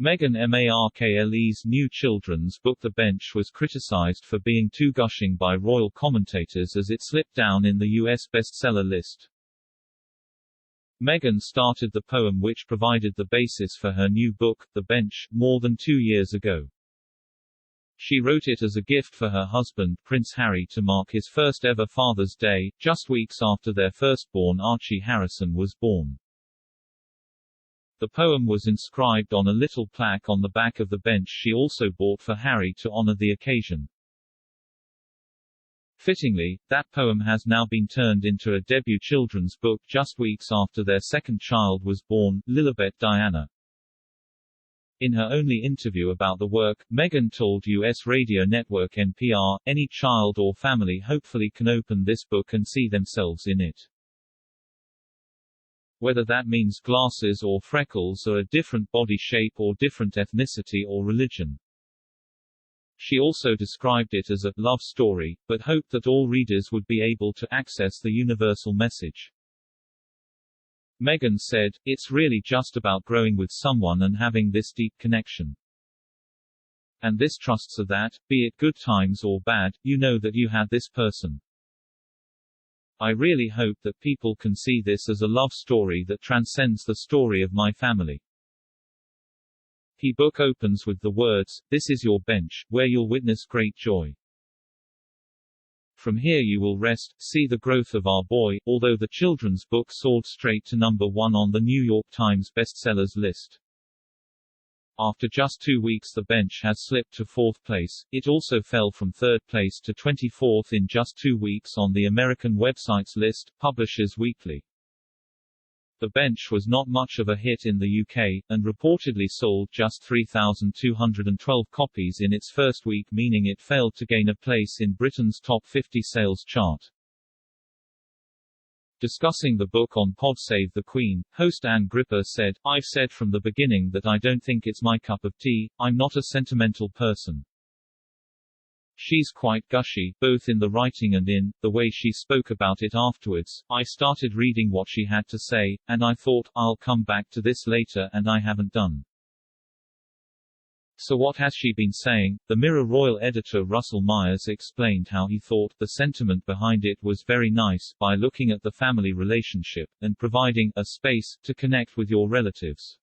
Meghan Markle's new children's book The Bench was criticized for being too gushing by royal commentators as it slipped down in the U.S. bestseller list. Meghan started the poem which provided the basis for her new book, The Bench, more than 2 years ago. She wrote it as a gift for her husband, Prince Harry, to mark his first ever Father's Day, just weeks after their firstborn Archie Harrison was born. The poem was inscribed on a little plaque on the back of the bench she also bought for Harry to honor the occasion. Fittingly, that poem has now been turned into a debut children's book just weeks after their second child was born, Lilibet Diana. In her only interview about the work, Meghan told U.S. radio network NPR, "Any child or family hopefully can open this book and see themselves in it. Whether that means glasses or freckles or a different body shape or different ethnicity or religion." She also described it as a love story, but hoped that all readers would be able to access the universal message. Meghan said, "It's really just about growing with someone and having this deep connection. And this trust so that, be it good times or bad, you know that you had this person. I really hope that people can see this as a love story that transcends the story of my family." The book opens with the words, "This is your bench, where you'll witness great joy. From here you will rest, see the growth of our boy." Although the children's book soared straight to #1 on the New York Times bestsellers list. After just 2 weeks, The Bench has slipped to 4th place. It also fell from 3rd place to 24th in just 2 weeks on the American websites list, Publishers Weekly. The Bench was not much of a hit in the UK, and reportedly sold just 3,212 copies in its first week, meaning it failed to gain a place in Britain's top 50 sales chart. Discussing the book on Pod Save the Queen, host Anne Gripper said, "I've said from the beginning that I don't think it's my cup of tea. I'm not a sentimental person." She's quite gushy, both in the writing and in the way she spoke about it afterwards. "I started reading what she had to say, and I thought, I'll come back to this later, and I haven't done. So what has she been saying?" The Mirror royal editor Russell Myers explained how he thought the sentiment behind it was very nice, by looking at the family relationship, and providing a space to connect with your relatives.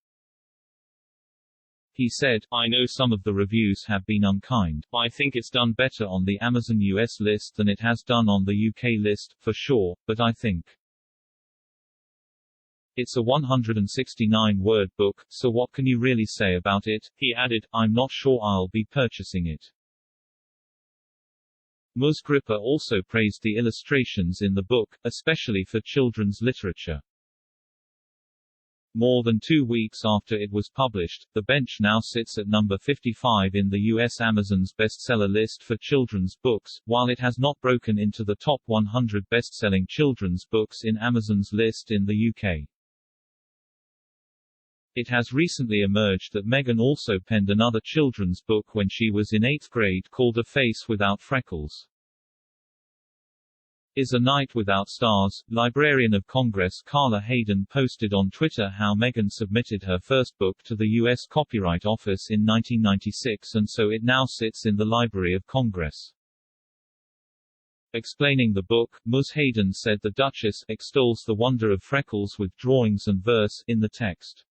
He said, "I know some of the reviews have been unkind. I think it's done better on the Amazon US list than it has done on the UK list, for sure, but I think it's a 169-word book, so what can you really say about it?" He added, "I'm not sure I'll be purchasing it." Ms. Gripper also praised the illustrations in the book, especially for children's literature. More than 2 weeks after it was published, The Bench now sits at number 55 in the U.S. Amazon's bestseller list for children's books, while it has not broken into the top 100 best-selling children's books in Amazon's list in the UK. It has recently emerged that Meghan also penned another children's book when she was in 8th grade called A Face Without Freckles. Is a Night Without Stars. Librarian of Congress Carla Hayden posted on Twitter how Meghan submitted her first book to the U.S. Copyright Office in 1996 and so it now sits in the Library of Congress. Explaining the book, Ms. Hayden said the Duchess extols the wonder of freckles with drawings and verse in the text.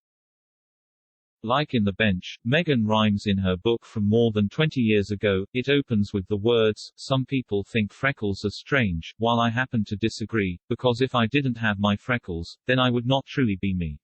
Like in The Bench, Meghan rhymes in her book from more than 20 years ago. It opens with the words, "Some people think freckles are strange, while I happen to disagree, because if I didn't have my freckles, then I would not truly be me."